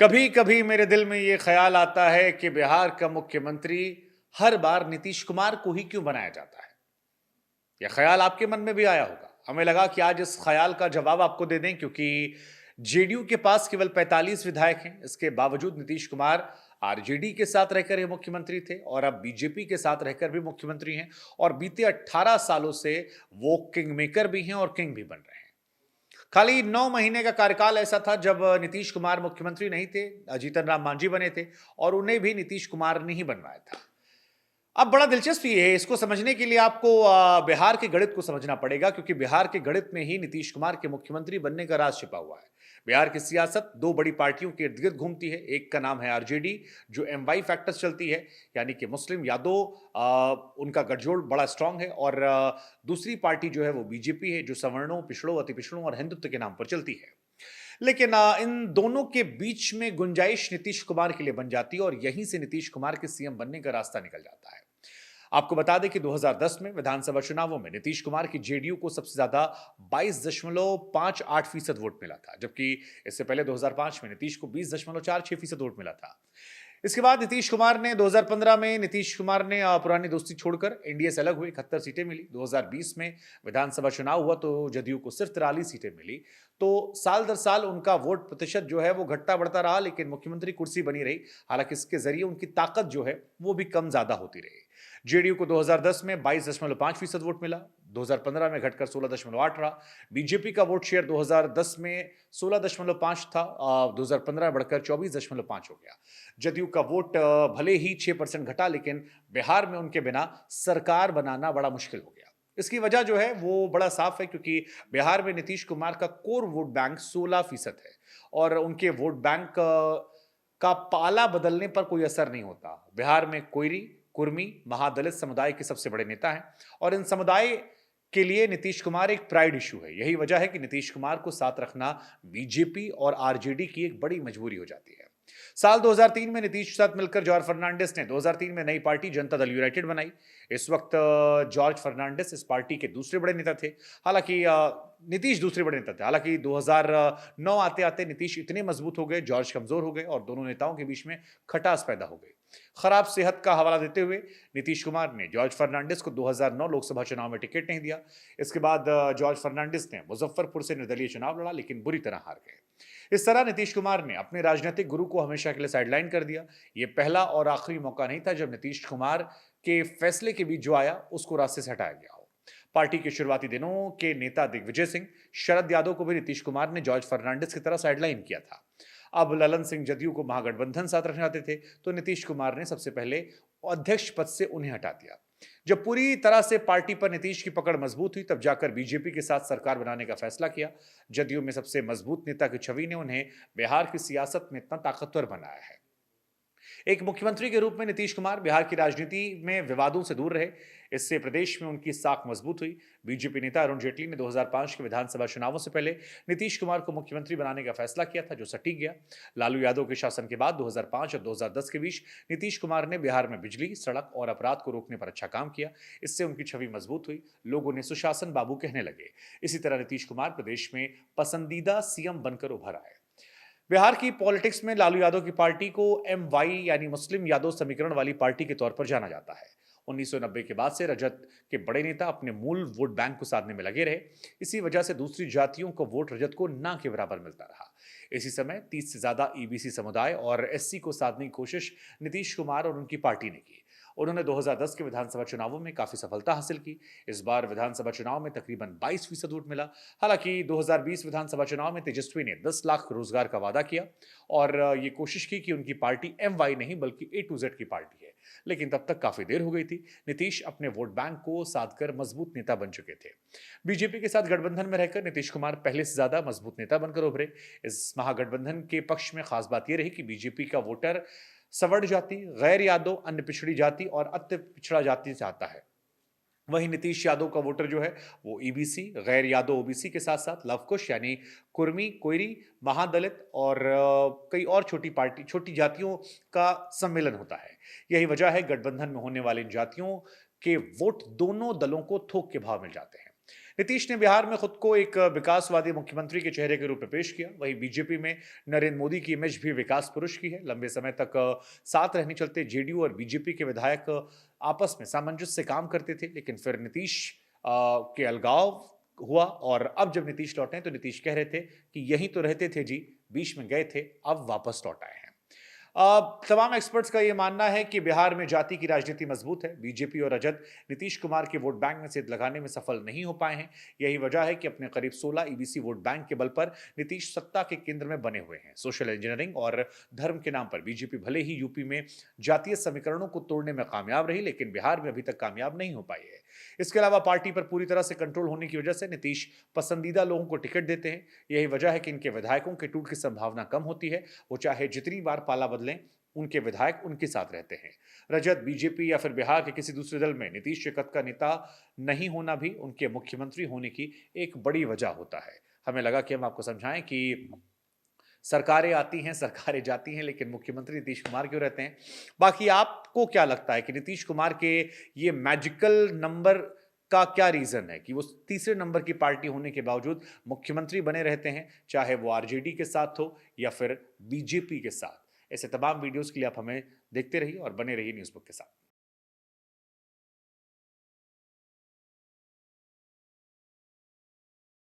कभी कभी मेरे दिल में ये ख्याल आता है कि बिहार का मुख्यमंत्री हर बार नीतीश कुमार को ही क्यों बनाया जाता है। यह ख्याल आपके मन में भी आया होगा। हमें लगा कि आज इस ख्याल का जवाब आपको दे दें, क्योंकि जेडीयू के पास केवल 45 विधायक हैं। इसके बावजूद नीतीश कुमार आरजेडी के साथ रहकर ये मुख्यमंत्री थे और अब बीजेपी के साथ रहकर भी मुख्यमंत्री हैं, और बीते 18 सालों से वो किंग मेकर भी हैं और किंग भी बन रहे हैं। खाली 9 महीने का कार्यकाल ऐसा था जब नीतीश कुमार मुख्यमंत्री नहीं थे, जीतन राम मांझी बने थे, और उन्हें भी नीतीश कुमार ने ही बनवाया था। अब बड़ा दिलचस्प ये है, इसको समझने के लिए आपको बिहार के गणित को समझना पड़ेगा, क्योंकि बिहार के गणित में ही नीतीश कुमार के मुख्यमंत्री बनने का राज छिपा हुआ है। बिहार की सियासत दो बड़ी पार्टियों के इर्द गिर्द घूमती है। एक का नाम है आरजेडी, जो एमवाई फैक्टर्स चलती है, यानी कि मुस्लिम यादव, उनका गठजोड़ बड़ा स्ट्रांग है, और दूसरी पार्टी जो है वो बीजेपी है, जो सवर्णों, पिछड़ों, अति पिछड़ों और हिंदुत्व के नाम पर चलती है। लेकिन इन दोनों के बीच में गुंजाइश नीतीश कुमार के लिए बन जाती है, और यहीं से नीतीश कुमार के सीएम बनने का रास्ता निकल जाता है। आपको बता दें कि 2010 में विधानसभा चुनावों में नीतीश कुमार की जेडीयू को सबसे ज्यादा 22.58% वोट मिला था, जबकि इससे पहले 2005 में नीतीश को 20.46% वोट मिला था। इसके बाद नीतीश कुमार ने 2015 में पुरानी दोस्ती छोड़कर एनडीए से अलग हुए, 71 सीटें मिली। 2020 में विधानसभा चुनाव हुआ तो जदयू को सिर्फ 43 सीटें मिली। तो साल दर साल उनका वोट प्रतिशत जो है वो घटता बढ़ता रहा, लेकिन मुख्यमंत्री कुर्सी बनी रही। हालांकि इसके जरिए उनकी ताकत जो है वो भी कम ज्यादा होती रही। जेडीयू को 2010 में 22.5% वोट मिला, 2015 में घटकर 16.8 रहा। बीजेपी का वोट शेयर 2010 में 16.5 था, 2015 में बढ़कर 24.5 हो गया। जदयू का वोट भले ही 6% घटा, लेकिन बिहार में उनके बिना सरकार बनाना बड़ा मुश्किल हो गया। इसकी वजह जो है वो बड़ा साफ है, क्योंकि बिहार में नीतीश कुमार का कोर वोट बैंक 16% है, और उनके वोट बैंक का पाला बदलने पर कोई असर नहीं होता। बिहार में कोयरी, कुर्मी, महादलित समुदाय के सबसे बड़े नेता हैं, और इन समुदाय के लिए नीतीश कुमार एक प्राइड इशू है। यही वजह है कि नीतीश कुमार को साथ रखना बीजेपी और आरजेडी की एक बड़ी मजबूरी हो जाती है। साल 2003 में नीतीश के साथ मिलकर जॉर्ज फर्नांडिस ने 2003 में नई पार्टी जनता दल यूनाइटेड बनाई। इस वक्त जॉर्ज फर्नांडिस इस पार्टी के दूसरे बड़े नेता थे। हालांकि नीतीश दूसरे बड़े नेता थे। हालांकि 2009 आते आते नीतीश इतने मजबूत हो गए, जॉर्ज कमजोर हो गए, और दोनों नेताओं के बीच में खटास पैदा हो गई। खराब सेहत का हवाला देते हुए नीतीश कुमार ने जॉर्ज फर्नांडिस को 2009 लोकसभा चुनाव में टिकट नहीं दिया। इसके बाद जॉर्ज फर्नांडिस ने मुजफ्फरपुर से निर्दलीय चुनाव लड़ा, लेकिन बुरी तरह हार गए। इस तरह नीतीश कुमार ने अपने राजनीतिक गुरु को हमेशा के लिए साइडलाइन कर दिया। यह पहला और आखिरी मौका नहीं था जब नीतीश कुमार के फैसले के बीच जो आया उसको रास्ते से हटाया गया हो। पार्टी के शुरुआती दिनों के नेता दिग्विजय सिंह, शरद यादव को भी नीतीश कुमार ने जॉर्ज फर्नांडिस की तरह साइडलाइन किया था। अब ललन सिंह जदयू को महागठबंधन साथ रखना चाहते थे, तो नीतीश कुमार ने सबसे पहले अध्यक्ष पद से उन्हें हटा दिया। जब पूरी तरह से पार्टी पर नीतीश की पकड़ मजबूत हुई, तब जाकर बीजेपी के साथ सरकार बनाने का फैसला किया। जदयू में सबसे मजबूत नेता की छवि ने उन्हें बिहार की सियासत में इतना ताकतवर बनाया है। एक मुख्यमंत्री के रूप में नीतीश कुमार बिहार की राजनीति में विवादों से दूर रहे। इससे प्रदेश में उनकी साख मजबूत हुई। बीजेपी नेता अरुण जेटली ने 2005 के विधानसभा चुनावों से पहले नीतीश कुमार को मुख्यमंत्री बनाने का फैसला किया था, जो सटीक गया। लालू यादव के शासन के बाद 2005 और 2010 के बीच नीतीश कुमार ने बिहार में बिजली, सड़क और अपराध को रोकने पर अच्छा काम किया। इससे उनकी छवि मजबूत हुई। लोग उन्हें सुशासन बाबू कहने लगे। इसी तरह नीतीश कुमार प्रदेश में पसंदीदा सीएम बनकर उभर आए। बिहार की पॉलिटिक्स में लालू यादव की पार्टी को एमवाई यानी मुस्लिम यादव समीकरण वाली पार्टी के तौर पर जाना जाता है। 1990 के बाद से रजत के बड़े नेता अपने मूल वोट बैंक को साधने में लगे रहे। इसी वजह से दूसरी जातियों का वोट रजत को ना के बराबर मिलता रहा। इसी समय 30 से ज्यादा ईबीसी समुदाय और एससी को साधने की कोशिश नीतीश कुमार और उनकी पार्टी ने की। उन्होंने 2010 के विधानसभा चुनावों में काफी सफलता हासिल की। इस बार विधानसभा चुनाव में तकरीबन 22% वोट मिला। हालांकि 2020 विधानसभा चुनाव में तेजस्वी ने 10 लाख रोजगार का वादा किया, और ये कोशिश की कि उनकी पार्टी एमवाई नहीं बल्कि ए टू जेड की पार्टी है, लेकिन तब तक काफी देर हो गई थी। नीतीश अपने वोट बैंक को साधकर मजबूत नेता बन चुके थे। बीजेपी के साथ गठबंधन में रहकर नीतीश कुमार पहले से ज्यादा मजबूत नेता बनकर उभरे। इस महागठबंधन के पक्ष में खास बात यह रही कि बीजेपी का वोटर सवर्ण जाति, गैर यादव, अन्य पिछड़ी जाति और अति पिछड़ा जाति से आता है। वहीं नीतीश यादव का वोटर जो है वो ईबीसी, गैर यादव ओबीसी के साथ साथ लवकुश यानी कुर्मी, कोयरी, महादलित और कई और छोटी जातियों का सम्मेलन होता है। यही वजह है गठबंधन में होने वाली इन जातियों के वोट दोनों दलों को थोक के भाव मिल जाते हैं। नीतीश ने बिहार में खुद को एक विकासवादी मुख्यमंत्री के चेहरे के रूप में पेश किया। वहीं बीजेपी में नरेंद्र मोदी की इमेज भी विकास पुरुष की है। लंबे समय तक साथ रहने चलते जेडीयू और बीजेपी के विधायक आपस में सामंजस्य से काम करते थे, लेकिन फिर नीतीश के अलगाव हुआ और अब जब नीतीश लौटे तो नीतीश कह रहे थे कि यहीं तो रहते थे जी, बीच में गए थे, अब वापस लौट आए हैं। तमाम एक्सपर्ट्स का यह मानना है कि बिहार में जाति की राजनीति मजबूत है। बीजेपी और रजत नीतीश कुमार के वोट बैंक में से लगाने में सफल नहीं हो पाए हैं। यही वजह है कि अपने करीब 16 ईबीसी वोट बैंक के बल पर नीतीश सत्ता के केंद्र में बने हुए हैं। सोशल इंजीनियरिंग और धर्म के नाम पर बीजेपी भले ही यूपी में जातीय समीकरणों को तोड़ने में कामयाब रही, लेकिन बिहार में अभी तक कामयाब नहीं हो पाई है। इसके अलावा पार्टी पर पूरी तरह से कंट्रोल होने की वजह से नीतीश पसंदीदा लोगों को टिकट देते हैं। यही वजह है कि इनके विधायकों के टूट की संभावना कम होती है। वो चाहे जितनी बार पाला बदलें, उनके विधायक उनके साथ रहते हैं। रजत बीजेपी या फिर बिहार के किसी दूसरे दल में नीतीश के कद का नेता नहीं होना भी उनके मुख्यमंत्री होने की एक बड़ी वजह होता है। हमें लगा कि हम आपको समझाएं कि सरकारें आती हैं, सरकारें जाती हैं, लेकिन मुख्यमंत्री नीतीश कुमार क्यों रहते हैं। बाकी आपको क्या लगता है कि नीतीश कुमार के ये मैजिकल नंबर का क्या रीजन है कि वो तीसरे नंबर की पार्टी होने के बावजूद मुख्यमंत्री बने रहते हैं, चाहे वो आरजेडी के साथ हो या फिर बीजेपी के साथ। ऐसे तमाम वीडियोस के लिए आप हमें देखते रहिए और बने रहिए न्यूज़बुक के साथ।